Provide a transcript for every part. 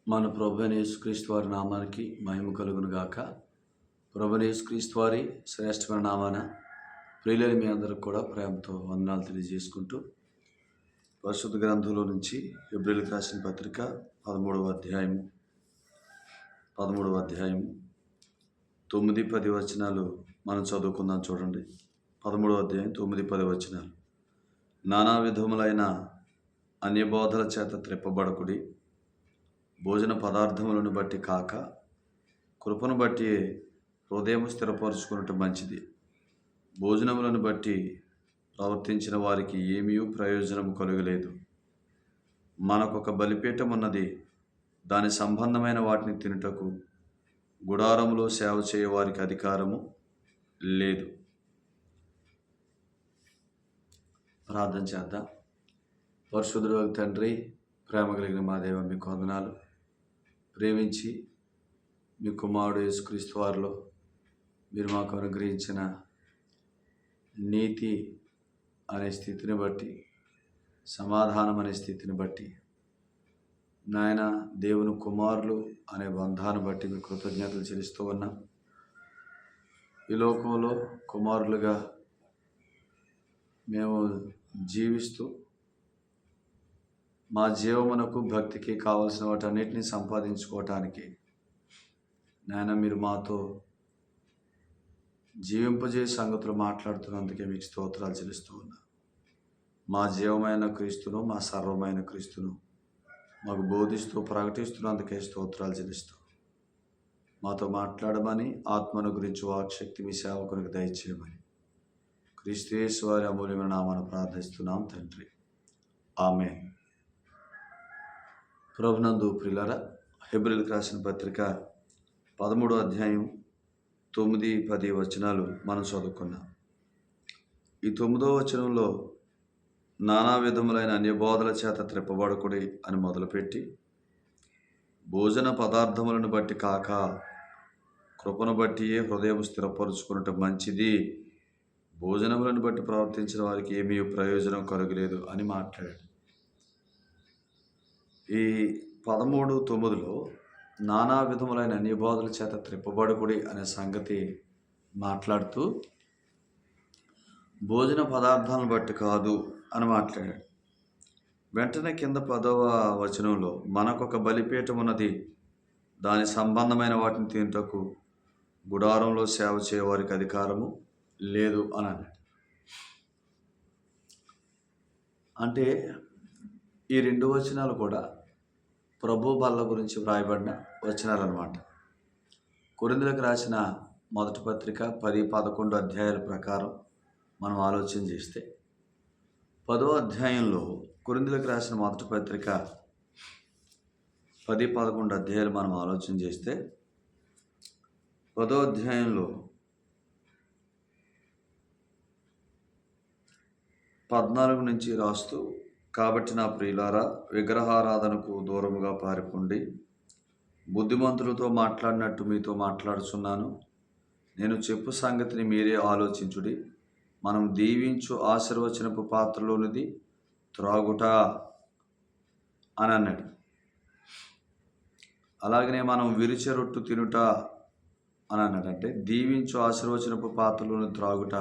మన ప్రభువైన యేసుక్రీస్తు వారి నామానికి మహిమ కలుగును గాక. ప్రభువైన యేసుక్రీస్తు వారి శ్రేష్టమైన నామాన ప్రియులైన మీ అందరికి కూడా ప్రేమతో వందనాలు తెలియజేసుకుంటూ, పరిశుద్ధ గ్రంథంలో నుంచి హెబ్రీయులకు రాసిన పత్రిక 13వ అధ్యాయము 9-10 వచనాలు మనం చదువుకుందాం. చూడండి, 13వ అధ్యాయం 9-10 వచనాలు. నానా విధములైన అన్యబోధల చేత త్రిప్పబడకుడి, భోజన పదార్థములను బట్టి కాక కృపను బట్టి హృదయము స్థిరపరుచుకున్నట్టు మంచిది. భోజనములను బట్టి ప్రవర్తించిన వారికి ఏమీ ప్రయోజనము కలుగలేదు. మనకొక బలిపీఠం ఉన్నది, దాని సంబంధమైన వాటిని తినుటకు గుడారములో సేవ చేయవారికి అధికారము లేదు. ప్రార్థన చేద్దాం. పరిశుద్ధుడు తండ్రి, ప్రేమ కలిగిన మా దేవ, మీకు వందనాలు. ప్రేమించి మీ కుమారుడు యేసుక్రీస్తు వారిలో మీరు మాకు అనుగ్రహించిన నీతి అనే స్థితిని బట్టి, సమాధానం అనే స్థితిని బట్టి, నాయన దేవుని కుమారులు అనే బంధాన్ని బట్టి మీ కృతజ్ఞతలు చెల్లిస్తూ ఉన్నాం. ఈ లోకంలో కుమారులుగా మేము జీవిస్తూ మా జీవమునకు భక్తికి కావలసిన వాటన్నిటిని సంపాదించుకోవటానికి నాయన మీరు మాతో జీవింపజేసే సంగతులు మాట్లాడుతున్నందుకే మీకు స్తోత్రాలు చెల్లిస్తూ ఉన్నా. మా జీవమైన క్రీస్తును, మా సర్వమైన క్రీస్తును మాకు బోధిస్తూ ప్రకటిస్తున్నందుకే స్తోత్రాలు చెల్లిస్తూ, మాతో మాట్లాడమని, ఆత్మను గురించి వాక్శక్తి మీ సేవకునికి దయచేయమని క్రీస్తు యేసు వారి అమూల్యమైన నామాన ప్రార్థిస్తున్నాం తండ్రి, ఆమేన్. ప్రభునందు ప్రియులారా, హెబ్రీయులకు రాసిన పత్రిక 13వ అధ్యాయం 9-10 వచనాలు మనం చదువుకున్నాం. ఈ 9వ వచనంలో నానా విధములైన అన్యబోధల చేత త్రిప్పబడకుడి అని మొదలుపెట్టి, భోజన పదార్థములను బట్టి కాక కృపను బట్టియే హృదయం స్థిరపరుచుకున్నట్టు మంచిది, భోజనములను బట్టి ప్రవర్తించిన వారికి ఏమీ ప్రయోజనం కలుగలేదు అని మాట్లాడాడు. ఈ 13:9లో నానా విధములైన అన్యబోధల చేత త్రిప్పబడకుడి అనే సంగతి మాట్లాడుతూ, భోజన పదార్థాలను బట్టి కాదు అని మాట్లాడాడు. వెంటనే కింద 10వ వచనంలో మనకొక బలిపీఠం ఉన్నది, దాని సంబంధమైన వాటిని తినుటకు గుడారంలో సేవ చేయవారికి అధికారము లేదు అని అన్నాడు. అంటే ఈ 2 వచనాలు కూడా ప్రభు బల్ల గురించి వ్రాయబడిన వచనాలు అన్నమాట. కొరింథీయులకు రాసిన మొదటి పత్రిక 10-11 అధ్యాయాల ప్రకారం మనం ఆలోచన చేస్తే, 10వ అధ్యాయంలో కొరింథీయులకు రాసిన మొదటి పత్రిక 10-11 అధ్యాయాలు మనం ఆలోచన చేస్తే, 10వ అధ్యాయంలో 14 నుంచి రాస్తూ, కాబట్టి నా ప్రియులారా, విగ్రహారాధనకు దూరముగా పారిపోండి. బుద్ధిమంతులతో మాట్లాడినట్టు మీతో మాట్లాడుచున్నాను. నేను చెప్పు సంగతిని మీరే ఆలోచించుడి. మనం దీవించు ఆశీర్వచనపు పాత్రలోనిది త్రాగుట అని అన్నాడు. అలాగనే మనం విరిచే రొట్టు తినుట అని అన్నాడు. అంటే దీవించు ఆశీర్వచనపు పాత్రలోని త్రాగుట,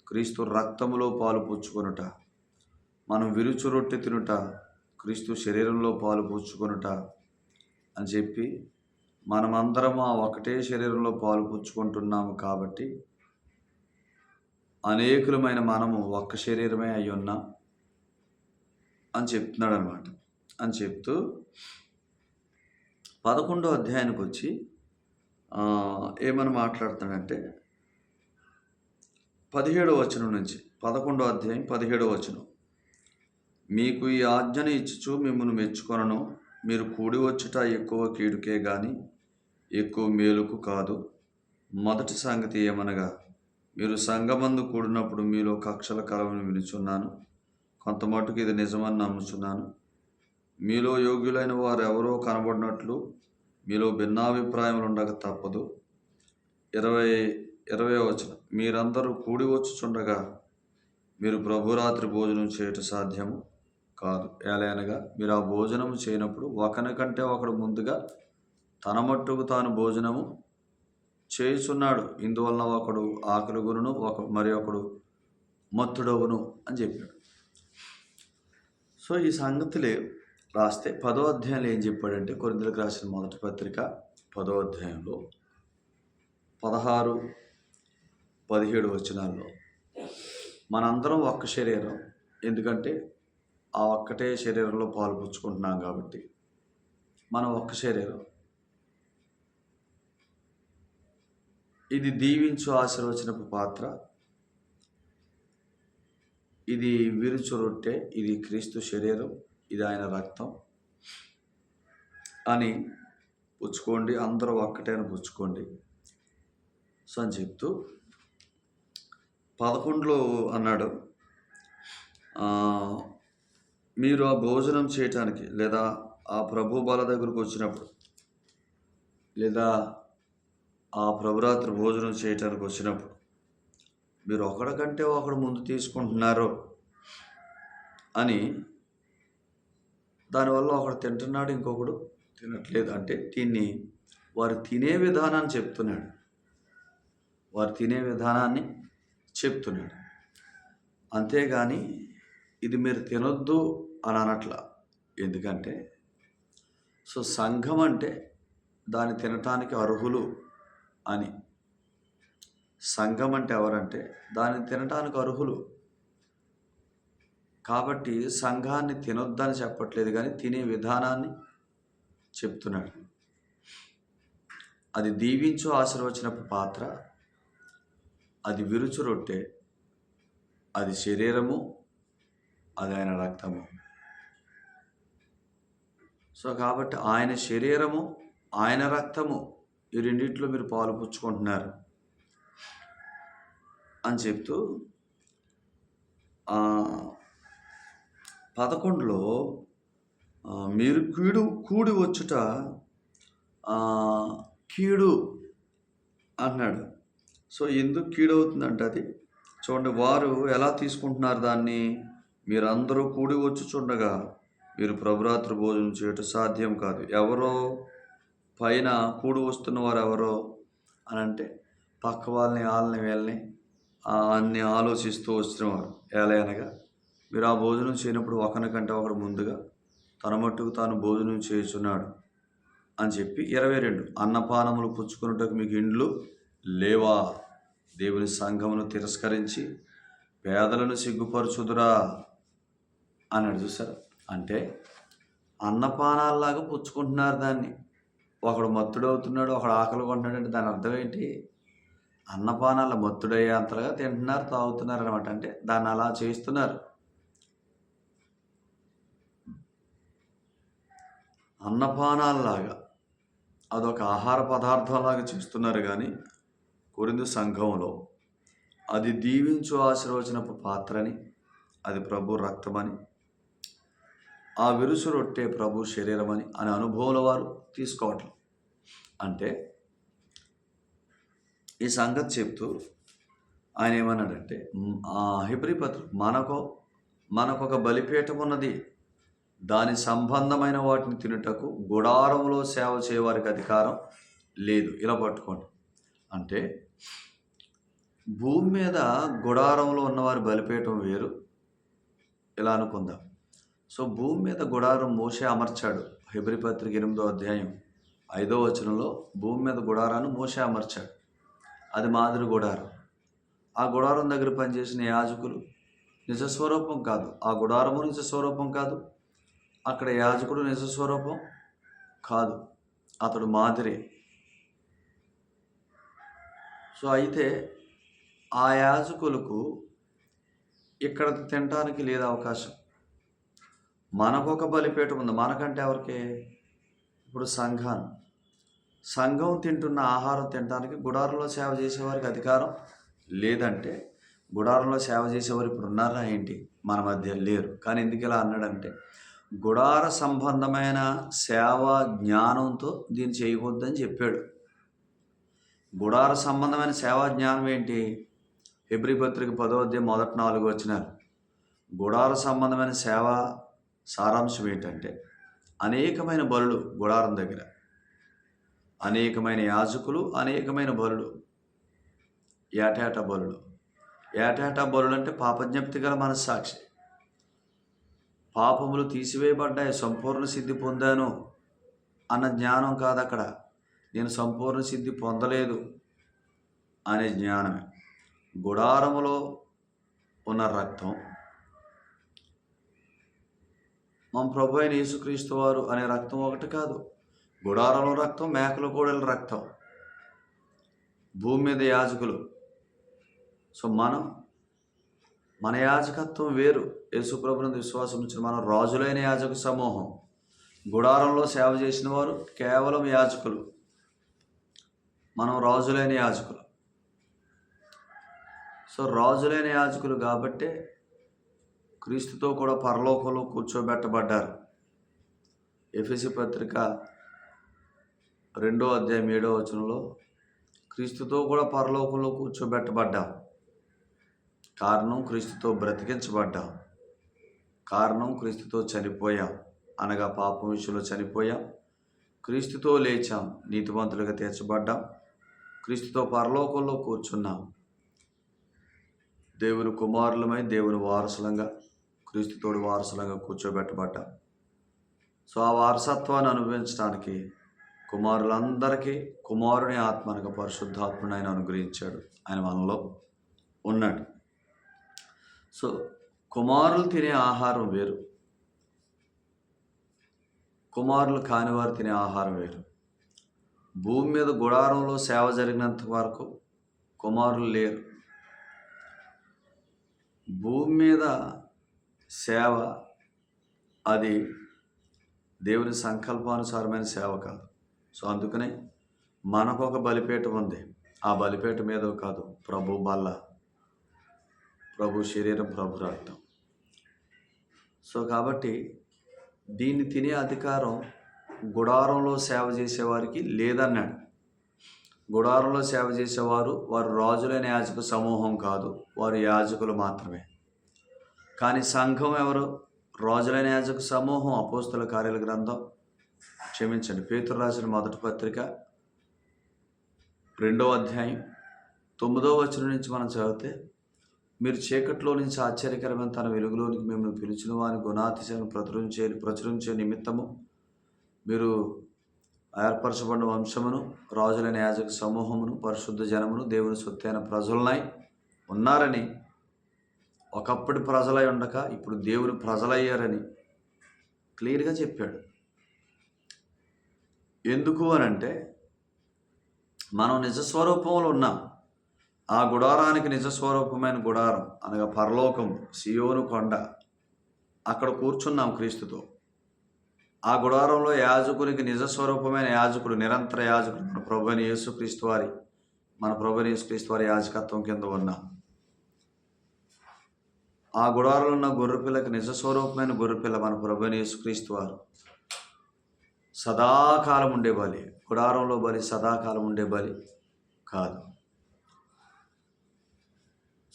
క్రీస్తు రక్తములో పాలు పుచ్చుకొనుట. మనం విరుచు రొట్టె తినుట, క్రీస్తు శరీరంలో పాలు పుచ్చుకొనుట అని చెప్పి, మనమందరం ఆ ఒకటే శరీరంలో పాలు పుచ్చుకుంటున్నాము కాబట్టి అనేకులమైన మనము ఒక్క శరీరమే అయి ఉన్నాం అని చెప్తున్నాడు అనమాట. అని చెప్తూ 11వ అధ్యాయానికి వచ్చి ఏమని మాట్లాడుతాడంటే, 17వ వచనం నుంచి, 11వ అధ్యాయం 17వ వచనం. మీకు ఈ ఆజ్ఞను ఇచ్చుచు మిమ్మల్ని మెచ్చుకొనను, మీరు కూడి వచ్చుట ఎక్కువ కీడుకే గాని ఎక్కువ మేలుకు కాదు. మొదటి సంగతి ఏమనగా, మీరు సంఘమందు కూడినప్పుడు మీలో కక్షల కలవని వినుచున్నాను. కొంత మటుకు ఇది నిజమని నమ్ముచున్నాను. మీలో యోగ్యులైన వారు ఎవరో కనబడినట్లు మీలో భిన్నాభిప్రాయములు ఉండక తప్పదు. 20వ వచనం. మీరందరూ కూడి వచ్చుచుండగా మీరు ప్రభురాత్రి భోజనం చేయటం సాధ్యము. కాదు. ఏలయనగా మీరు ఆ భోజనము చేయనప్పుడు ఒకనికంటే ఒకడు ముందుగా తన మట్టుకు తాను భోజనము చేయుచున్నాడు. ఇందువలన ఒకడు ఆకలిగొనును, మరి ఒకడు మత్తుడవును అని చెప్పాడు. సో ఈ సంగతులే రాస్తే 10వ అధ్యాయంలో ఏం చెప్పాడంటే, కొరింథీయులకు రాసిన మొదటి పత్రిక 10వ అధ్యాయంలో 16, 17 వచనాల్లో మనందరం ఒక్క శరీరం, ఎందుకంటే ఆ ఒక్కటే శరీరంలో పాలు పుచ్చుకుంటున్నాం కాబట్టి మనం ఒక్క శరీరం. ఇది దీవించు ఆశీర్వచనపు పాత్ర, ఇది విరుచు రొట్టె, ఇది క్రీస్తు శరీరం, ఇది ఆయన రక్తం అని పుచ్చుకోండి, అందరూ ఒక్కటే అని పుచ్చుకోండి. సో అని చెప్తూ 11లో అన్నాడు, మీరు ఆ భోజనం చేయటానికి లేదా ఆ ప్రభు బాల దగ్గరకు వచ్చినప్పుడు లేదా ఆ ప్రభురాత్రి భోజనం చేయటానికి వచ్చినప్పుడు మీరు ఒకడికంటే ఒకడు ముందు తీసుకుంటున్నారు అని, దానివల్ల ఒకడు తింటున్నాడు ఇంకొకడు తినట్లేదు అంటే దీన్ని వారు తినే విధానాన్ని చెప్తున్నాడు. వారు తినే విధానాన్ని చెప్తున్నాడు, అంతేగాని ఇది మీరు తినొద్దు అని అనట్లా. ఎందుకంటే సో సంఘం అంటే దాన్ని తినటానికి అర్హులు అని. సంఘం అంటే ఎవరంటే దాన్ని తినటానికి అర్హులు కాబట్టి సంఘాన్ని తినొద్దని చెప్పట్లేదు, కానీ తినే విధానాన్ని చెప్తున్నాడు. అది దీవించు ఆశీర్వచనపు పాత్ర, అది విరుచు రొట్టె, అది శరీరము, అది ఆయన రక్తము. సో కాబట్టి ఆయన శరీరము, ఆయన రక్తము, ఈ రెండింటిలో మీరు పాలు పుచ్చుకుంటున్నారు అని చెప్తూ 11లో మీరు కూడి వచ్చుట కీడు అన్నాడు. సో ఎందుకు కీడు అవుతుందంటే అది చూడండి, వారు ఎలా తీసుకుంటున్నారు దాన్ని, మీరందరూ కూడి వచ్చుచుండగా మీరు ప్రభురాత్రి భోజనం చేయటం సాధ్యం కాదు. ఎవరో పైన కూడి వస్తున్న వారు ఎవరో అని అంటే పక్క వాళ్ళని వీళ్ళని అన్ని ఆలోచిస్తూ వచ్చినవారు. ఎలాగనగా మీరు ఆ భోజనం చేయనప్పుడు ఒకరికంటే ఒకడు ముందుగా తన మట్టుకు తాను భోజనం చేయుచున్నాడు అని చెప్పి 22 అన్నపానములు పుచ్చుకున్నట్టుకు మీకు ఇండ్లు లేవా? దేవుని సంఘమును తిరస్కరించి పేదలను సిగ్గుపరచుదురా అన్నాడు. చూసారు, అంటే అన్నపానాల్లాగా పుచ్చుకుంటున్నారు దాన్ని. ఒకడు మత్తుడవుతున్నాడు, ఒకడు ఆకలి కొంటున్నాడు అంటే దాని అర్థం ఏంటి? అన్నపానాల మత్తుడయ్యే అంతగా తింటున్నారు, తాగుతున్నారు అనమాట. అంటే దాన్ని అలా చేస్తున్నారు. అన్నపానాల్లాగా అదొక ఆహార పదార్థంలాగా చేస్తున్నారు. కానీ కొరింథీ సంఘంలో అది దీవించు ఆశీర్వచనపు పాత్రని, అది ప్రభు రక్తమని, ఆ విరుసు రొట్టె ప్రభు శరీరమని అనే అనుభవంలో వారు తీసుకోవట్లేదు. అంటే ఈ సంగతి చెప్తూ ఆయన ఏమన్నాడంటే, హెబ్రీ పత్రిక మనకొక బలిపీఠం ఉన్నది, దాని సంబంధమైన వాటిని తినుటకు గుడారంలో సేవ చేయవారికి అధికారం లేదు. ఇలా పట్టుకోండి. అంటే భూమి మీద గుడారంలో ఉన్నవారి బలిపీఠం వేరు, ఇలా అనుకుందాం. సో భూమి మీద గుడారం మోషే అమర్చాడు. హెబ్రీ పత్రిక 8వ అధ్యాయం 5వ వచనంలో భూమి మీద గుడారాన్ని మోషే అమర్చాడు. అది మాదిరి గుడారం. ఆ గుడారం దగ్గర పనిచేసిన యాజకులు నిజస్వరూపం కాదు, ఆ గుడారము నిజస్వరూపం కాదు, అక్కడ యాజకుడు నిజస్వరూపం కాదు, అతడు మాదిరి. సో అయితే ఆ యాజకులకు ఇక్కడ తినడానికి లేదు అవకాశం. మనకొక బలిపీఠం ఉంది. మనకంటే ఎవరికి? ఇప్పుడు సంఘం తింటున్న ఆహారం తినడానికి గుడారంలో సేవ చేసేవారికి అధికారం లేదంటే, గుడారంలో సేవ చేసేవారు ఇప్పుడు ఉన్నారా ఏంటి? మన మధ్య లేరు. కానీ ఎందుకు ఇలా అన్నాడంటే, గుడార సంబంధమైన సేవా జ్ఞానంతో దీన్ని చేయవద్దని చెప్పాడు. గుడార సంబంధమైన సేవా జ్ఞానం ఏంటి? హెబ్రీ పత్రిక 10వ అధ్యాయం మొదటి 4 వచనాలు. గుడార సంబంధమైన సేవ సారాంశం ఏంటంటే, అనేకమైన బలులు గుడారం దగ్గర, అనేకమైన యాజకులు, అనేకమైన బలులు, ఏటేటా బలులు. ఏటేటా బలులు అంటే పాపజ్ఞప్తి గల మనస్సాక్షి. పాపములు తీసివేయబడ్డాయి, సంపూర్ణ సిద్ధి పొందాను అన్న జ్ఞానం కాదు అక్కడ. నేను సంపూర్ణ సిద్ధి పొందలేదు అనే జ్ఞానమే. గుడారములో ఉన్న రక్తం, మన ప్రభు అయిన యేసుక్రీస్తు వారు అనే రక్తం ఒకటి కాదు. గుడారంలో రక్తం, మేకల కోడెల రక్తం, భూమి మీద యాజకులు. సో మన యాజకత్వం వేరు. యేసుప్రభునందు విశ్వాసం ఉంచిన మనం రాజులైన యాజక సమూహం. గుడారంలో సేవ చేసిన వారు కేవలం యాజకులు, మనం రాజులైన యాజకులు. సో రాజులైన యాజకులు కాబట్టే క్రీస్తుతో కూడా పరలోకంలో కూర్చోబెట్టబడ్డారు. ఎఫెసీ పత్రిక 2వ అధ్యాయం 7వ వచనంలో క్రీస్తుతో కూడా పరలోకంలో కూర్చోబెట్టబడ్డాం. కారణం క్రీస్తుతో బ్రతికించబడ్డాం. కారణం క్రీస్తుతో చనిపోయాం, అనగా పాపం విషయంలో చనిపోయాం. క్రీస్తుతో లేచాం, నీతిమంతులుగా తీర్చబడ్డాం. క్రీస్తుతో పరలోకంలో కూర్చున్నాం. దేవుని కుమారులమై దేవుని వారసులంగా, క్రీస్తుతోడు వారసులంగా కూర్చోబెట్టబడ్డాం. సో ఆ వారసత్వాన్ని అనుభవించడానికి కుమారులందరికీ కుమారుని ఆత్మనగా పరిశుద్ధాత్మను ఆయన అనుగ్రహించాడు. ఆయన మనలో ఉన్నాడు. సో కుమారులు తినే ఆహారం వేరు, కుమారులు కానివారు తినే ఆహారం వేరు. భూమి మీద గుడారంలో సేవ జరిగినంత వరకు కుమారులు లేరు. భూమి మీద సేవ అది దేవుని సంకల్పానుసారమైన సేవ కాదు. సో అందుకనే మనకు ఒక బలిపీఠం ఉంది. ఆ బలిపీఠం మీద కాదు, ప్రభు బల్ల, ప్రభు శరీరం, ప్రభు రక్తం. సో కాబట్టి దీన్ని తినే అధికారం గుడారంలో సేవ చేసేవారికి లేదన్నాడు. గుడారంలో సేవ చేసేవారు వారు రాజులైన యాజక సమూహం కాదు, వారు యాజకులు మాత్రమే. కానీ సంఘం ఎవరు? రాజులైన యాజక సమూహం. అపోస్తల కార్యాల గ్రంథం, పేతురు రాసిన మొదటి పత్రిక 2వ అధ్యాయం 9వ వచనం నుంచి మనం చదివితే, మీరు చీకట్లో నుంచి ఆశ్చర్యకరమైన తన వెలుగులోనికి మిమ్మల్ని పిలిచిన వారి గుణాతిశయాన్ని ప్రచురించే నిమిత్తము మీరు ఏర్పరచబడిన వంశమును, రాజులైన యాజక సమూహమును, పరిశుద్ధ జనమును, దేవుని సొత్తైన ప్రజలనై ఉన్నారని, ఒకప్పటి ప్రజలై ఉండక ఇప్పుడు దేవుని ప్రజలయ్యారని క్లియర్గా చెప్పాడు. ఎందుకు అనంటే, మనం నిజస్వరూపంలో ఉన్నాం. ఆ గుడారానికి నిజస్వరూపమైన గుడారం అనగా పరలోకం, సియోను కొండ, అక్కడ కూర్చున్నాం క్రీస్తుతో. ఆ గుడారంలో యాజకునికి నిజస్వరూపమైన యాజకుడు, నిరంతర యాజకుడు మన ప్రభువైన యేసుక్రీస్తు వారి యాజకత్వం కింద ఉన్నాం. ఆ గుడారంలో ఉన్న గొర్రెపిల్లకి నిజస్వరూపమైన గొర్రెపిల్ల మన ప్రభువైన యేసుక్రీస్తు వారు. సదాకాలం ఉండే బలి, గుడారంలో బలి సదాకాలం ఉండే బలి కాదు.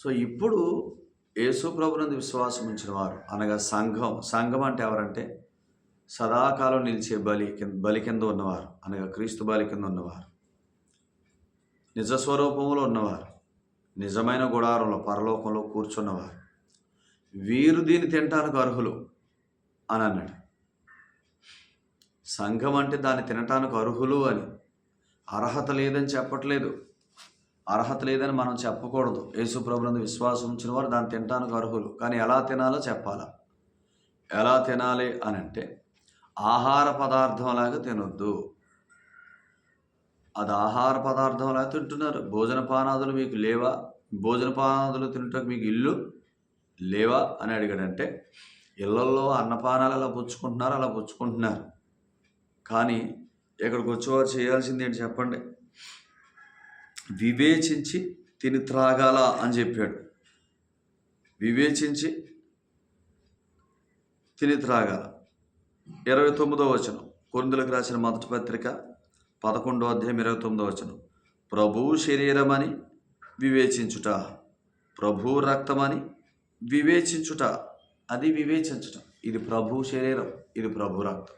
సో ఇప్పుడు యేసు ప్రభునందు విశ్వాసం ఉంచిన వారు అనగా సంఘం అంటే ఎవరంటే సదాకాలం నిలిచే బలి కింద ఉన్నవారు, అనగా క్రీస్తు బలి కింద ఉన్నవారు, నిజస్వరూపంలో ఉన్నవారు, నిజమైన గుడారంలో పరలోకంలో కూర్చున్నవారు. వీరు దీన్ని తినటానికి అర్హులు అని అన్నాడు. సంఘం అంటే దాన్ని తినటానికి అర్హులు అని. అర్హత లేదని చెప్పట్లేదు, అర్హత లేదని మనం చెప్పకూడదు. యేసు ప్రభునందు విశ్వాసం ఉంచిన వారు దాన్ని తినటానికి అర్హులు. కానీ ఎలా తినాలో చెప్పాలా. ఎలా తినాలి అని అంటే, ఆహార పదార్థంలాగా తినొద్దు. అది ఆహార పదార్థంలాగా తింటున్నారు. భోజనపానాదులు మీకు లేవా? భోజనపానాదులు తినటానికి మీకు ఇల్లు లేవా అని అడిగాడంటే, ఇళ్లల్లో అన్నపానాలు అలా పుచ్చుకుంటున్నారు. కానీ ఇక్కడికి వచ్చేవారు చేయాల్సింది ఏంటి చెప్పండి? వివేచించి తిని త్రాగాల అని చెప్పాడు. వివేచించి తిని త్రాగాల. 29వ వచనం, కొరింథీయులకు రాసిన మొదటి పత్రిక 11వ అధ్యాయం 29వ వచనం, ప్రభు శరీరమని వివేచించుట, ప్రభు రక్తమని వివేచించుట. అది వివేచించటం. ఇది ప్రభు శరీరం, ఇది ప్రభు రక్తం.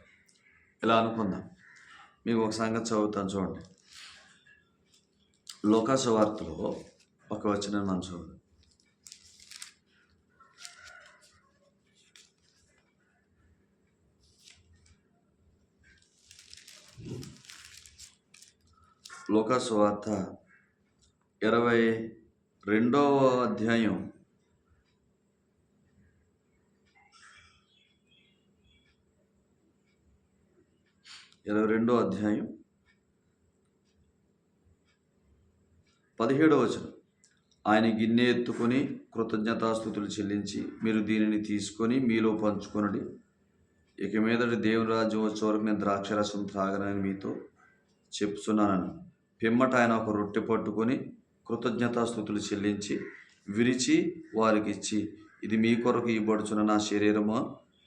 ఇలా అనుకుందాం. మీకు ఒక సంగతి చదువుతాను చూడండి. లూకా సువార్తలో ఒక వచనం మనం చూడండి. లూకా సువార్త 22వ అధ్యాయం 17వ వచనం. ఆయన గిన్నె ఎత్తుకొని కృతజ్ఞతాస్తుతులు చెల్లించి, మీరు దీనిని తీసుకొని మీలో పంచుకొనుడి. ఇక మీదటి దేవుని రాజ్యం వచ్చే వరకు నేను ద్రాక్షరసం త్రాగనని మీతో చెప్తున్నానని. పిమ్మట ఆయన ఒక రొట్టె పట్టుకొని కృతజ్ఞతాస్తుతులు చెల్లించి విరిచి వారికి ఇచ్చి, ఇది మీ కొరకు ఇవ్వబడుచున్న నా శరీరము,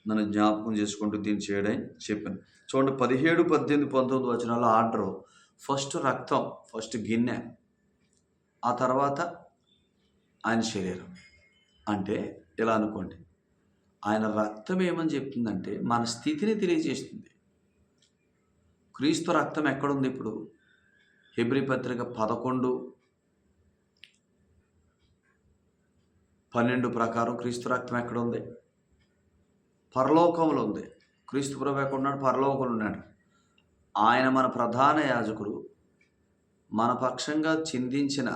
నన్ను జ్ఞాపకం చేసుకుంటూ దీన్ని చేయడం చెప్పాను. చూడండి, 17, 18, 19 వచనాల్లో ఆర్డరు. ఫస్ట్ రక్తం, ఫస్ట్ గిన్నె, ఆ తర్వాత ఆయన శరీరం. అంటే ఇలా అనుకోండి, ఆయన రక్తం ఏమని చెప్తుందంటే మన స్థితిని తెలియజేస్తుంది. క్రీస్తు రక్తం ఎక్కడుంది ఇప్పుడు? హెబ్రీ పత్రిక 11:12 ప్రకారం క్రీస్తు రక్తం ఎక్కడుంది? పరలోకంలో ఉంది. క్రీస్తు ప్రభు ఎక్కడున్నాడు? పరలోకంలో ఉన్నాడు. ఆయన మన ప్రధాన యాజకుడు. మన పక్షంగా చిందించిన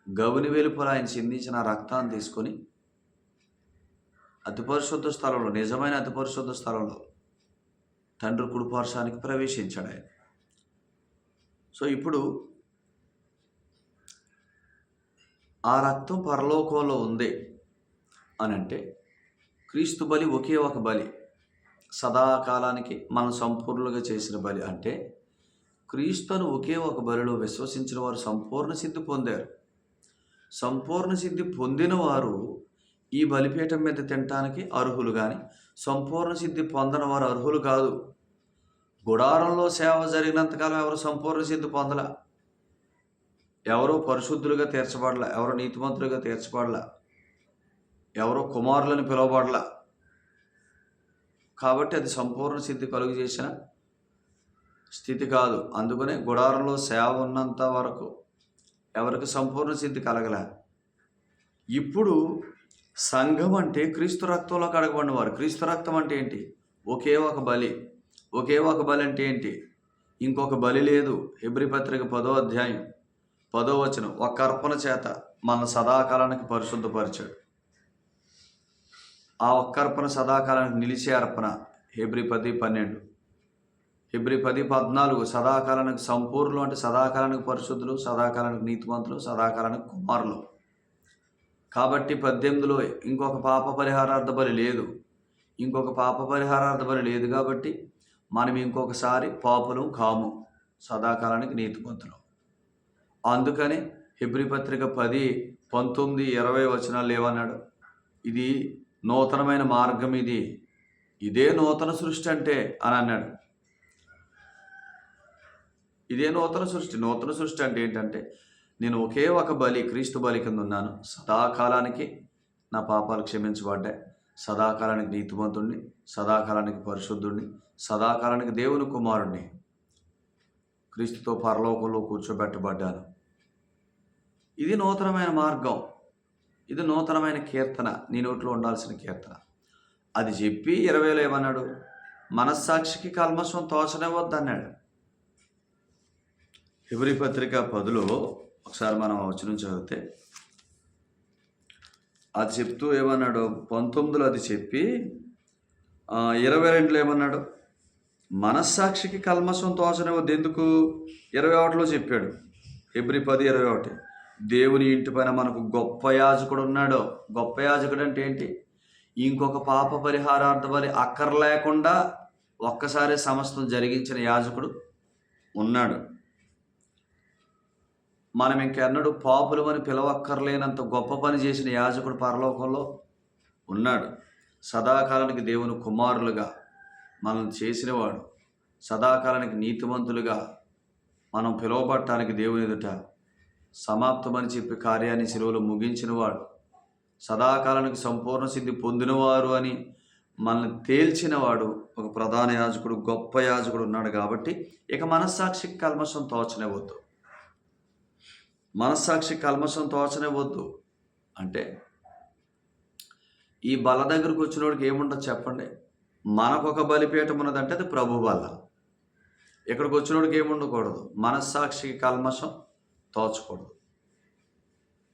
గౌని వెలుపల ఆయన చిందించిన రక్తాన్ని తీసుకొని అతి పరిశుద్ధ స్థలంలో, నిజమైన అతి పరిశుద్ధ స్థలంలో తండ్రి కుడిపార్శ్వానికి ప్రవేశించాడు ఆయన. సో ఇప్పుడు ఆ రక్తం పరలోకంలో ఉంది అని అంటే క్రీస్తు బలి ఒకే ఒక బలి, సదాకాలానికి మనం సంపూర్ణంగా చేసిన బలి. అంటే క్రీస్తును ఒకే ఒక బలిలో విశ్వసించిన వారు సంపూర్ణ సిద్ధి పొందారు. సంపూర్ణ సిద్ధి పొందిన వారు ఈ బలిపీఠం మీద తినటానికి అర్హులు, కానీ సంపూర్ణ సిద్ధి పొందని వారు అర్హులు కాదు. గుడారంలో సేవ జరిగినంతకాలం ఎవరు సంపూర్ణ సిద్ధి పొందల, ఎవరో పరిశుద్ధులుగా తీర్చబడలా, ఎవరో నీతిమంతులుగా తీర్చబడలా, ఎవరో కుమారులను పిలువబడలా. కాబట్టి అది సంపూర్ణ సిద్ధి కలుగు చేసిన స్థితి కాదు. అందుకనే గుడారంలో సేవ ఉన్నంత వరకు ఎవరికి సంపూర్ణ సిద్ధి కలగలే. ఇప్పుడు సంఘం అంటే క్రీస్తు రక్తంలో కడగబడిన వారు. క్రీస్తు రక్తం అంటే ఏంటి? ఒకే ఒక బలి. ఒకే ఒక బలి అంటే ఏంటి? ఇంకొక బలి లేదు. హెబ్రీ పత్రిక 10వ అధ్యాయం 10వ వచనం, ఒక అర్పణ చేత మన సదాకాలానికి పరిశుద్ధపరిచాడు. ఆ ఒక్క అర్పణ సదాకాలానికి నిలిచే అర్పణ. Hebrew 10:12, Hebrew 10:14. సదాకాలానికి సంపూర్ణులు అంటే సదాకాలానికి పరిశుద్ధులు, సదాకాలానికి నీతిమంతులు, సదాకాలానికి కుమారులు. కాబట్టి 18లో ఇంకొక పాప పరిహారార్థ బలి లేదు. ఇంకొక పాప పరిహారార్థ బలి లేదు కాబట్టి మనం ఇంకొకసారి పాపులు కాము, సదాకాలానికి నీతిమంతులు. అందుకని హెబ్రీ పత్రిక 10, 19, 20 వచనాలు ఏమన్నాడు? ఇది నూతనమైన మార్గం, ఇదే నూతన సృష్టి అంటే అని అన్నాడు. ఇదే నూతన సృష్టి. నూతన సృష్టి అంటే ఏంటంటే నేను ఒకే ఒక బలి, క్రీస్తు బలి కింద ఉన్నాను. సదాకాలానికి నా పాపాలు క్షమించబడ్డాయి. సదాకాలానికి నీతిమంతుడిని, సదాకాలానికి పరిశుద్ధుడిని, సదాకాలానికి దేవుని కుమారుడిని. క్రీస్తుతో పరలోకంలో కూర్చోబెట్టబడ్డాను. ఇది నూతనమైన మార్గం, ఇది నూతనమైన కీర్తన, నీ నోట్లో ఉండాల్సిన కీర్తన. అది చెప్పి 20లో ఏమన్నాడు? మనస్సాక్షికి కల్మషం తోచనివ్వద్దు అన్నాడు. హెబ్రీ పత్రిక 10లో ఒకసారి మనం వచనం చదివితే అది చెప్తూ ఏమన్నాడు? 19లో అది చెప్పి 22లో ఏమన్నాడు? మనస్సాక్షికి కల్మషం తోచనివ్వద్దు. ఎందుకు? 21లో చెప్పాడు. హెబ్రీ 10:21, దేవుని ఇంటి పైన మనకు గొప్ప యాజకుడు ఉన్నాడు. గొప్ప యాజకుడు అంటే ఏంటి? ఇంకొక పాప పరిహారార్థ బలి అక్కర్లేకుండా ఒక్కసారి సమస్తం జరిగించిన యాజకుడు ఉన్నాడు. మనం ఇంకెన్నడూ పాపులు అని పిలవక్కర్లేనంత గొప్ప పని చేసిన యాజకుడు పరలోకంలో ఉన్నాడు. సదాకాలానికి దేవుని కుమారులుగా మనం చేసినవాడు, సదాకాలానికి నీతిమంతులుగా మనం పిలువబడటానికి దేవుని ఎదుట సమాప్తమని చెప్పి కార్యాన్ని శిలువలో ముగించినవాడు, సదాకాలానికి సంపూర్ణ సిద్ధి పొందినవారు అని మనల్ని తేల్చినవాడు ఒక ప్రధాన యాజకుడు, గొప్ప యాజకుడు ఉన్నాడు కాబట్టి ఇక మనస్సాక్షికి కల్మషం తోచనివ్వద్దు. మనస్సాక్షి కల్మషం తోచనివ్వద్దు అంటే ఈ బల్ల దగ్గరకు వచ్చినోడికి ఏముండదు చెప్పండి? మనకొక బలిపీఠం ఉన్నదంటే అది ప్రభు బల్ల. ఇక్కడికి వచ్చినోడికి ఏముండకూడదు? మనస్సాక్షికి కల్మషం తోచకూడదు.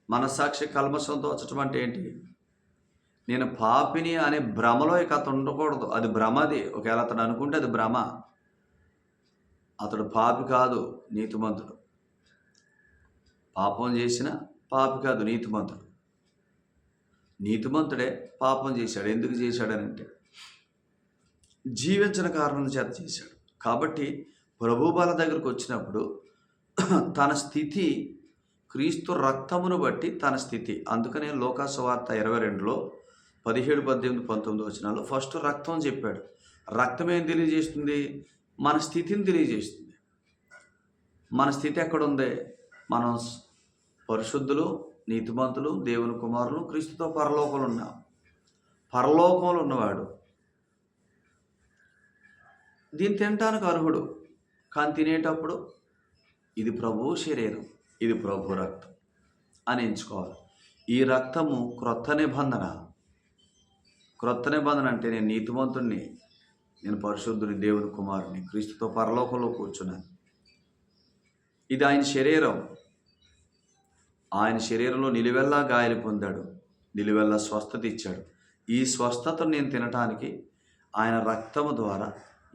మనస్సాక్షి కల్మషం తోచడం అంటే ఏంటి? నేను పాపిని అనే భ్రమలో ఇక అతను ఉండకూడదు. అది భ్రమది. ఒకవేళ అతడు అనుకుంటే అది భ్రమ. అతడు పాపి కాదు, నీతిమంతుడు. పాపం చేసిన పాపి కాదు, నీతిమంతుడు. నీతిమంతుడే పాపం చేశాడు. ఎందుకు చేశాడనంటే జీవించిన కారణం చేత చేశాడు. కాబట్టి ప్రభు బల దగ్గరకు వచ్చినప్పుడు తన స్థితి క్రీస్తు రక్తమును బట్టి తన స్థితి. అందుకనే లోకాసు వార్త 22లో 17, 18, 19 వచనాల్లో ఫస్ట్ రక్తం చెప్పాడు. రక్తం ఏం తెలియజేస్తుంది? మన స్థితిని తెలియజేస్తుంది. మన స్థితి ఎక్కడుంది? మనం పరిశుద్ధులు, నీతిమంతులు, దేవుని కుమారులు, క్రీస్తుతో పరలోకంలో ఉన్నాం. పరలోకంలో ఉన్నవాడు దీన్ని తినటానికి అర్హుడు. కానీ తినేటప్పుడు ఇది ప్రభువు శరీరం, ఇది ప్రభు రక్తం అని ఎంచుకోవాలి. ఈ రక్తము క్రొత్త నిబంధన. క్రొత్త నిబంధన అంటే నేను నీతిమంతుడిని, నేను పరిశుద్ధుని, దేవుని కుమారుని, క్రీస్తుతో పరలోకంలో కూర్చున్నాను. ఇది ఆయన శరీరం. ఆయన శరీరంలో నిలువెల్లా గాయాలు పొందాడు, నిలువెల్లా స్వస్థత ఇచ్చాడు. ఈ స్వస్థతను నేను తినటానికి, ఆయన రక్తము ద్వారా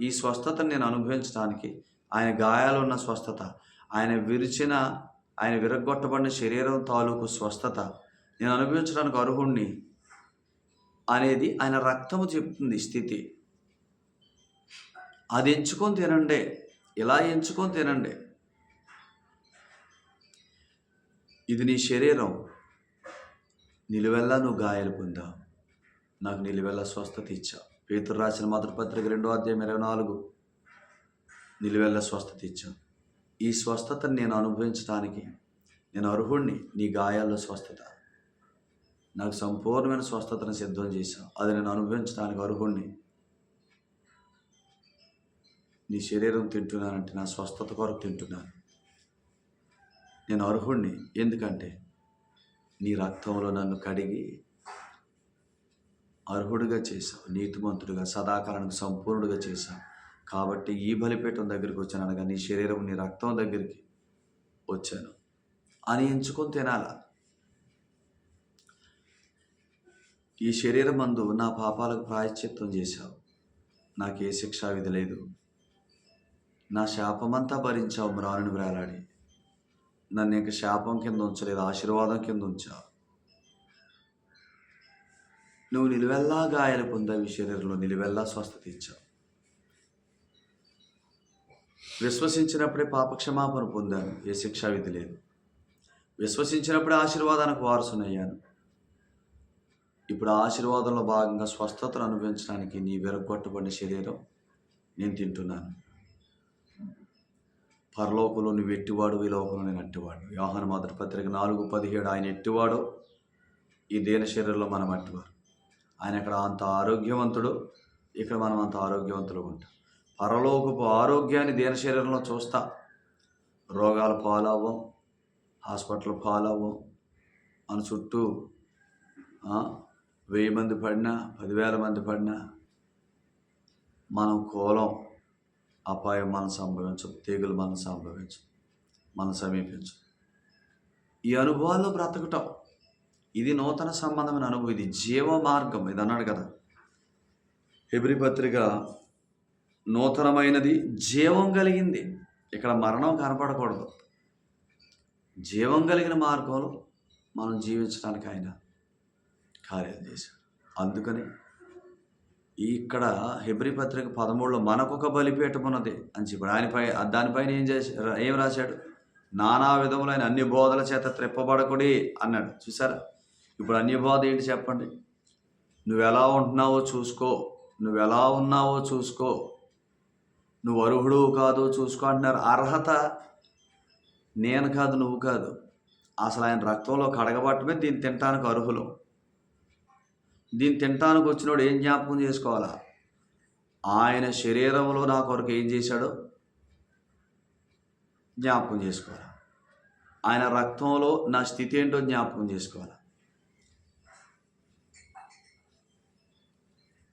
ఈ స్వస్థతను నేను అనుభవించడానికి, ఆయన గాయాలు ఉన్న స్వస్థత, ఆయన విరగొట్టబడిన శరీరం తాలూకు స్వస్థత నేను అనుభవించడానికి అర్హుణ్ణి అనేది ఆయన రక్తము చెప్తుంది స్థితి. అది ఎంచుకొని తినండి, ఇలా ఎంచుకొని తినండి. ఇది నీ శరీరం. నిలువెల్లా నువ్వు గాయాలు పొందావు, నాకు నిలువెల్లా స్వస్థత ఇచ్చావు. పేతురు రాసిన మొదటి పత్రిక 2వ అధ్యాయం 24 నిలువెల్లా స్వస్థత ఇచ్చావు. ఈ స్వస్థతను నేను అనుభవించడానికి నేను అర్హుణ్ణి. నీ గాయాల్లో స్వస్థత, నాకు సంపూర్ణమైన స్వస్థతను సిద్ధం చేశావు. అది నేను అనుభవించడానికి అర్హుణ్ణి. నీ శరీరం తింటున్నానంటే నా స్వస్థత కొరకు తింటున్నాను. నేను అర్హుణ్ణి. ఎందుకంటే నీ రక్తంలో నన్ను కడిగి అర్హుడిగా చేశావు, నీతిమంతుడిగా, సదాకాలానికి సంపూర్ణుడిగా చేశావు. కాబట్టి ఈ బలిపీఠం దగ్గరికి వచ్చాను, అనగా నీ శరీరం, నీ రక్తం దగ్గరికి వచ్చాను అని ఎంచుకొని తినాలా. ఈ శరీరం మందు నా పాపాలకు ప్రాయశ్చిత్తం చేశావు, నాకు ఏ శిక్షా విధి లేదు. నా శాపమంతా భరించావు, మ్రానుని వేలాడి. నన్ను ఇంక శాపం కింద ఉంచలేదు, ఆశీర్వాదం కింద ఉంచావు. నువ్వు నిలువెల్లా గాయాలు పొందావు, ఈ శరీరంలో నిలువెల్లా స్వస్థత ఇచ్చావు. విశ్వసించినప్పుడే పాపక్షమాపణ పొందాను, ఏ శిక్షా విధి లేదు. విశ్వసించినప్పుడే ఆశీర్వాదానికి వారసునయ్యాను. ఇప్పుడు ఆ ఆశీర్వాదంలో భాగంగా స్వస్థతను అనుభవించడానికి నీ విరగొట్టబడిన శరీరం నేను తింటున్నాను. పరలోకంలో నువ్వు ఎట్టివాడు, ఈ లోకంలో నేను అట్టివాడు. యోహాను మొదటి పత్రిక 4:17 ఆయన ఎట్టివాడు, ఈ దేన శరీరంలో మనం అట్టివారు. ఆయన అక్కడ అంత ఆరోగ్యవంతుడు, ఇక్కడ మనం అంత ఆరోగ్యవంతులుగా ఉంటాం. పరలోకపు ఆరోగ్యాన్ని దేన శరీరంలో చూస్తా. రోగాలు పాలవ్వం, హాస్పిటల్ పాలవ్వం, మన చుట్టూ 1000 మంది పడినా, 10,000 మంది పడినా మనం కోలం. అపాయం మనం సంభవించం, తెగులు మనం సంభవించం, మనం సమీపించం. ఈ అనుభవాల్లో బ్రతకటం, ఇది నూతన సంబంధమైన అనుభవం, ఇది జీవ మార్గం. ఇది అన్నాడు కదా హెబ్రీ పత్రిక, నూతనమైనది, జీవం కలిగింది. ఇక్కడ మరణం కనపడకూడదు. జీవం కలిగిన మార్గంలో మనం జీవించడానికి ఆయన కార్యాలు చేశాడు. అందుకని ఇక్కడ హెబ్రీ పత్రిక 13లో మనకొక బలిపీఠం ఉన్నది అని చెప్పాడు. దానిపైన ఏం రాశాడు? నానా విధములైన అన్ని బోధల చేత త్రెప్పబడకుడి అన్నాడు. చూసారా? ఇప్పుడు అన్య బోధ ఏంటి చెప్పండి? నువ్వు ఎలా ఉంటున్నావో చూసుకో, నువ్వు ఎలా ఉన్నావో చూసుకో, నువ్వు అర్హుడు కాదు చూసుకో అంటున్నారు. అర్హత నేను కాదు, నువ్వు కాదు. అసలు ఆయన రక్తంలో కడగబట్టమే దీన్ని తినటానికి అర్హులు. దీన్ని తినటానికి వచ్చినోడు ఏం జ్ఞాపకం చేసుకోవాలా? ఆయన శరీరంలో నా కొరకు ఏం చేశాడో జ్ఞాపకం చేసుకోవాలి. ఆయన రక్తంలో నా స్థితి ఏంటో జ్ఞాపకం చేసుకోవాలి.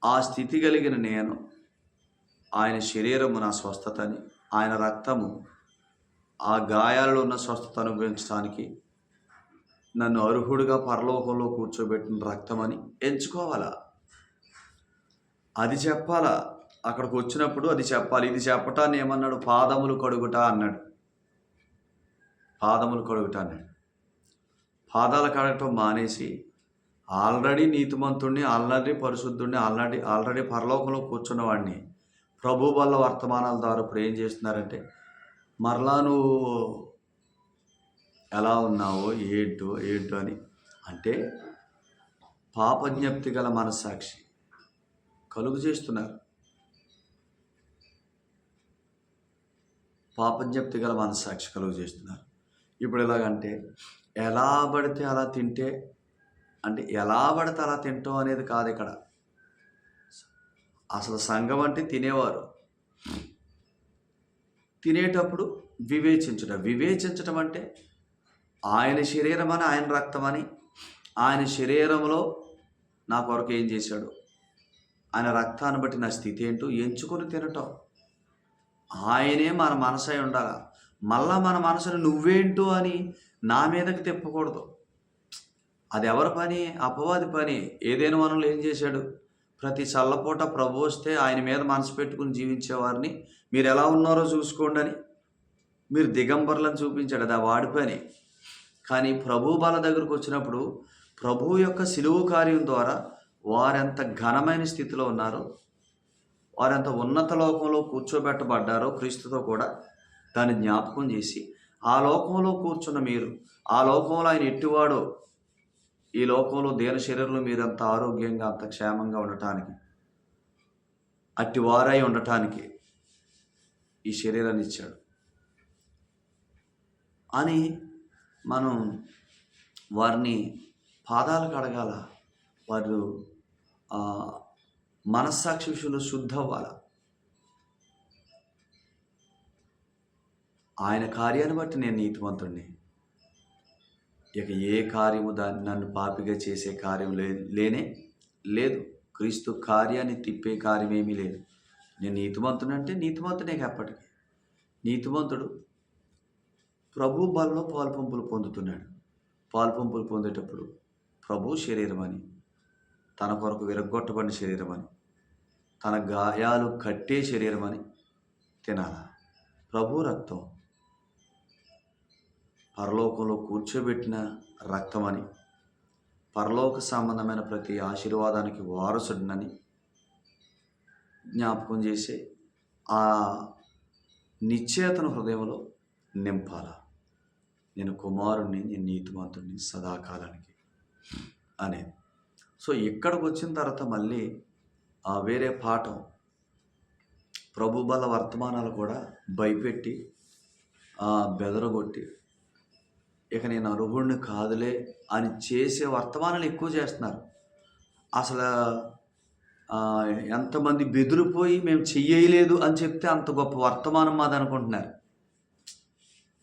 ఆ స్థితి కలిగిన నేను ఆయన శరీరము నా స్వస్థతని, ఆయన రక్తము ఆ గాయాలలో ఉన్న స్వస్థత అనుభవించడానికి నన్ను అర్హుడిగా పరలోకంలో కూర్చోబెట్టిన రక్తమని ఎంచుకోవాలా. అది చెప్పాలా. అక్కడికి వచ్చినప్పుడు అది చెప్పాలి. ఇది చెప్పటాన్ని ఏమన్నాడు? పాదములు కడుగుట అన్నాడు. పాదములు కడుగుట అన్నాడు. పాదాలు కడగటం మానేసి ఆల్రెడీ నీతిమంతుడిని, ఆల్రెడీ పరిశుద్ధుడిని, ఆల్రెడీ పరలోకంలో కూర్చున్నవాడిని ప్రభు వల్ల వర్తమానాల ద్వారా ఇప్పుడు ఏం చేస్తున్నారంటే, మరలా నువ్వు ఎలా ఉన్నావో ఏంటో అని అంటే పాపజ్ఞప్తి గల మనస్సాక్షి కలుగు చేస్తున్నారు. పాపజ్ఞప్తి గల మనస్సాక్షి కలుగు చేస్తున్నారు. ఇప్పుడు ఎలాగంటే ఎలా పడితే అలా తింటే, అంటే ఎలా పడితే అలా తింటాం అనేది కాదు ఇక్కడ. అసలు సంఘం అంటే తినేవారు. తినేటప్పుడు వివేచించడం అంటే ఆయన శరీరం అని, ఆయన రక్తం అని, ఆయన శరీరంలో నా కొరకు ఏం చేశాడు, ఆయన రక్తాన్ని బట్టి నా స్థితి ఏంటో ఎంచుకొని తినటం. ఆయనే మన మనసై ఉండాల. మళ్ళా మన మనసుని నువ్వేంటో అని నా మీదకి తిప్పకూడదు. అది ఎవరి పని? అపవాది పని. ఏదైనా మనలో ఏం చేశాడు? ప్రతి చల్లపూట ప్రభు వస్తే ఆయన మీద మనసు పెట్టుకుని జీవించేవారిని మీరు ఎలా ఉన్నారో చూసుకోండి అని మీరు దిగంబర్లను చూపించాడు. అది వాడి పని. కానీ ప్రభు బాల దగ్గరకు వచ్చినప్పుడు ప్రభు యొక్క సిలువ కార్యం ద్వారా వారెంత ఘనమైన స్థితిలో ఉన్నారో, వారెంత ఉన్నత లోకంలో కూర్చోబెట్టబడ్డారో క్రీస్తుతో కూడా దాన్ని జ్ఞాపకం చేసి, ఆ లోకంలో కూర్చున్న మీరు, ఆ లోకంలో ఆయన ఎట్టివాడో ఈ లోకంలో దేని శరీరంలో మీరు అంత ఆరోగ్యంగా, అంత క్షేమంగా ఉండటానికి, అట్టి వారై ఉండటానికి ఈ శరీరాన్ని ఇచ్చాడు అని మనం వారిని పాదాలు కడగాల. వారు మనస్సాక్షి విషయంలో శుద్ధ అవ్వాలి. ఆయన కార్యాన్ని బట్టి నేను నీతిమంతుడిని. ఇక ఏ కార్యము నన్ను పాపిగా చేసే కార్యం లేదు. క్రీస్తు కార్యాన్ని తిప్పే కార్యం ఏమీ లేదు. నేను నీతిమంతుడు అంటే నీతిమంతుడే. ఎప్పటికీ నీతిమంతుడు ప్రభు బలలో పాలుపంపులు పొందుతున్నాడు. పాలుపంపులు పొందేటప్పుడు ప్రభు శరీరం అని, తన కొరకు విరగ్గొట్టబడిన శరీరం అని, తన గాయాలు కట్టే శరీరం అని తినాల. ప్రభు రక్తం పరలోకంలో కూర్చోబెట్టిన రక్తమని, పరలోక సంబంధమైన ప్రతి ఆశీర్వాదానికి వారసుడినని జ్ఞాపకం చేసే ఆ నిశ్చయతను హృదయంలో నింపాల. నేను కుమారుణ్ణి, నేను నీతిమంతుడిని సదాకాలానికి అనేది. సో ఇక్కడికి వచ్చిన తర్వాత మళ్ళీ వేరే పాఠం, ప్రభు బల వర్తమానాలు కూడా భయపెట్టి బెదరగొట్టి ఇక నేను అర్హుడిని కాదులే అని చేసే వర్తమానాలు ఎక్కువ చేస్తున్నారు. అసలు ఎంతమంది బెదిరిపోయి మేము చెయ్యలేదు అని చెప్తే అంత గొప్ప వర్తమానం మాది అనుకుంటున్నారు.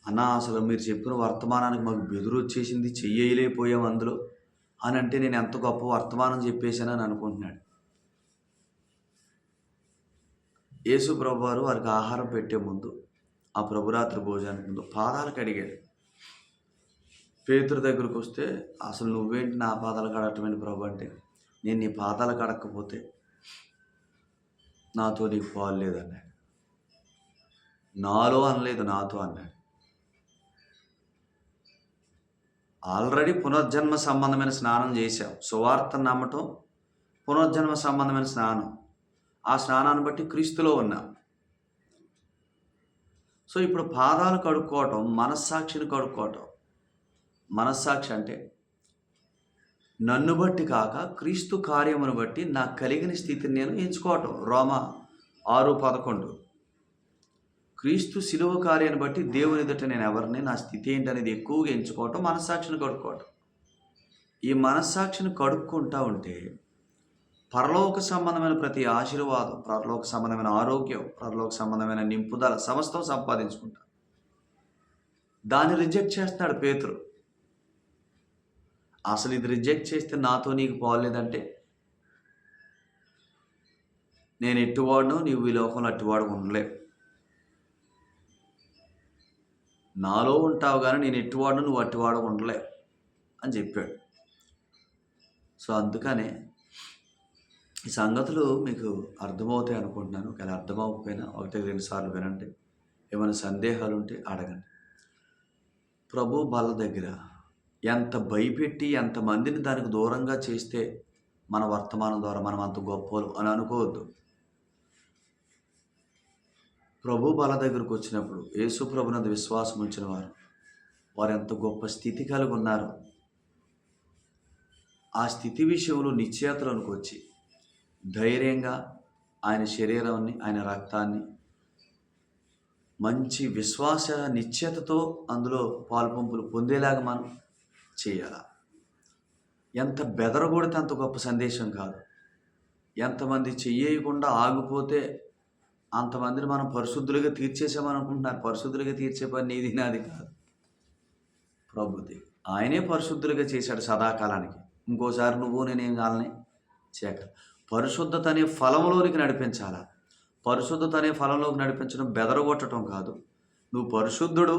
అన్నా అసలు మీరు చెప్పిన వర్తమానానికి మాకు బెదురు వచ్చేసింది, చెయ్యలేకపోయాం అందులో అని అంటే నేను ఎంత గొప్ప వర్తమానం చెప్పేశానని అనుకుంటున్నాడు. యేసు ప్రభు వారు వారికి ఆహారం పెట్టే ముందు, ఆ ప్రభురాత్రి భోజనానికి ముందు పాదాలు కడిగాడు. పేతురు దగ్గరకు వస్తే అసలు నువ్వేంటి నా పాదాలు కడగటమేంటి ప్రభు అంటే, నేను నీ పాదాలు కడగకపోతే నాతో నీకు పాలు లేదన్నాడు. నాలో అనలేదు, నాతో అన్నాడు. ఆల్రెడీ పునర్జన్మ సంబంధమైన స్నానం చేశావు. సువార్తను నమ్మటం పునర్జన్మ సంబంధమైన స్నానం. ఆ స్నానాన్ని బట్టి క్రీస్తులో ఉన్నా. సో ఇప్పుడు పాదాలు కడుక్కోవటం మనస్సాక్షిని కడుక్కోవటం. మనస్సాక్షి అంటే నన్ను బట్టి కాక క్రీస్తు కార్యమును బట్టి నాకు కలిగిన స్థితిని నేను ఎంచుకోవటం. రోమా 6:11. క్రీస్తు శిలువ కార్యాన్ని బట్టి దేవుని ఎదుట నేను ఎవరిని, నా స్థితి ఏంటనేది ఎక్కువగా ఎంచుకోవటం, మనస్సాక్షిని కడుక్కోవటం. ఈ మనస్సాక్షిని కడుక్కుంటా ఉంటే పరలోక సంబంధమైన ప్రతి ఆశీర్వాదం, పరలోక సంబంధమైన ఆరోగ్యం, పరలోక సంబంధమైన నింపుదల సమస్తం సంపాదించుకుంటాడు. దాన్ని రిజెక్ట్ చేస్తాడు పేతురు. అసలు ఇది రిజెక్ట్ చేస్తే నాతో నీకు పోలేదంటే, నేను ఎట్టువాడును, నీవు ఈ లోకంలో అట్టువాడు ఉండలేవు. నాలో ఉంటావు కానీ నేను ఎట్టువాడును, నువ్వు అట్టువాడు ఉండలేవు అని చెప్పాడు. సో అందుకనే ఈ సంగతులు మీకు అర్థమవుతాయి అనుకుంటున్నాను. కానీ అర్థం అవ్వకపోయినా 1-2 సార్లు వినండి. ఏమైనా సందేహాలు ఉంటే అడగండి. ప్రభు బల్ల దగ్గర ఎంత భయపెట్టి ఎంతమందిని దానికి దూరంగా చేస్తే మన వర్తమానం ద్వారా మనం అంత గొప్పలు అని అనుకోవద్దు. ప్రభు బల దగ్గరకు వచ్చినప్పుడు యేసు ప్రభునందు విశ్వాసం ఉంచిన వారు ఎంత గొప్ప స్థితి కలిగి ఉన్నారు. ఆ స్థితి విషయంలో నిశ్చయతలోనికి వచ్చి ధైర్యంగా ఆయన శరీరాన్ని, ఆయన రక్తాన్ని మంచి విశ్వాస నిశ్చయతతో అందులో పాలుపంపులు పొందేలాగా మనం చేయాలి. ఎంత బెదరగొడితే అంత గొప్ప సందేశం కాదు. ఎంతమంది చెయ్యకుండా ఆగిపోతే అంతమందిని మనం పరిశుద్ధులుగా తీర్చేసామని అనుకుంటున్నారు. పరిశుద్ధులుగా తీర్చే పని నీది నాది కాదు, ప్రభుది. ఆయనే పరిశుద్ధులుగా చేశాడు సదాకాలానికి. ఇంకోసారి నువ్వు నేనేం కాలని చేయక పరిశుద్ధత అనే ఫలంలోనికి నడిపించాలా. పరిశుద్ధత అనే ఫలంలోకి నడిపించడం బెదరగొట్టడం కాదు. నువ్వు పరిశుద్ధుడు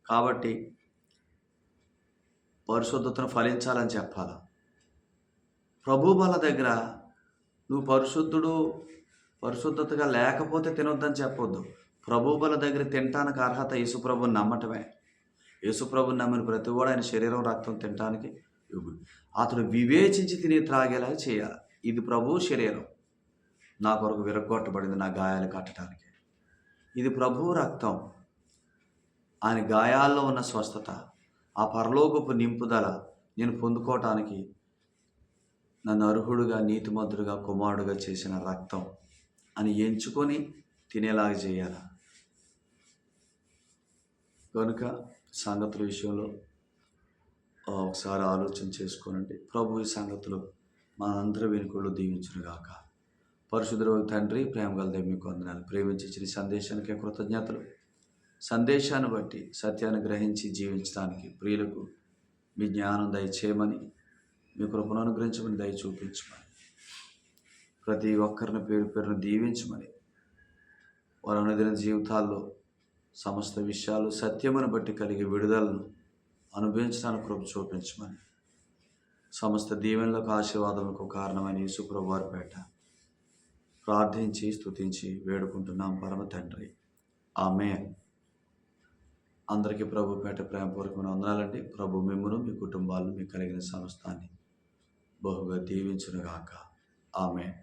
కాబట్టి పరిశుద్ధతను ఫలించాలని చెప్పాలా. ప్రభు బల దగ్గర నువ్వు పరిశుద్ధతగా లేకపోతే తినొద్దని చెప్పొద్దు. ప్రభు బల దగ్గర తినటానికి అర్హత యేసుప్రభుని నమ్మటమే. యేసుప్రభుని నమ్మిన ప్రతి కూడా ఆయన శరీరం రక్తం తినటానికి యోగ్యుడు. అతడు వివేచించి తిని త్రాగేలాగా చేయాలి. ఇది ప్రభు శరీరం, నా కొరకు విరగొట్టబడింది నా గాయాలు కట్టడానికి. ఇది ప్రభు రక్తం, ఆయన గాయాల్లో ఉన్న స్వస్థత, ఆ పరలోకపు నింపుదల నేను పొందుకోవటానికి నన్ను అర్హుడుగా, నీతిమంతుడుగా, కుమారుడుగా చేసిన రక్తం అని ఎంచుకొని తినేలాగా చేయాలి. కనుక సంగతుల విషయంలో ఒకసారి ఆలోచన చేసుకోనండి. ప్రభు ఈ సంగతులు మనందరి వెనుకలు దీవించునుగాక. పరిశుద్ధుడైన తండ్రి, ప్రేమ గల దేవ మీకు వందనాలు. ప్రేమించిన సందేశానికి కృతజ్ఞతలు. సందేశాన్ని బట్టి సత్యాన్ని గ్రహించి జీవించడానికి ప్రియులకు మీ జ్ఞానం దయచేయమని, మీ కృపను అనుగ్రహించమని, దయ చూపించమని, ప్రతి ఒక్కరిని పేరు పేరును దీవించమని, వారి అనుదిన జీవితాల్లో సమస్త విషయాలు సత్యమును బట్టి కలిగే విడుదలను అనుభవించడానికి కృప చూపించమని, సమస్త దీవెనలకు ఆశీర్వాదాలకు కారణమైన యేసు ప్రభు వారి పేట ప్రార్థించి స్తుతించి వేడుకుంటున్నాం పరమ తండ్రి. ఆమేన్. అందరికీ ప్రభు పేట ప్రేమపూర్వకమైన వందనాలండి. ప్రభు మిమ్మును, మీ కుటుంబాలను, మీకు కలిగిన సమస్తాన్ని బహుగా దీవించునుగాక. ఆమేన్.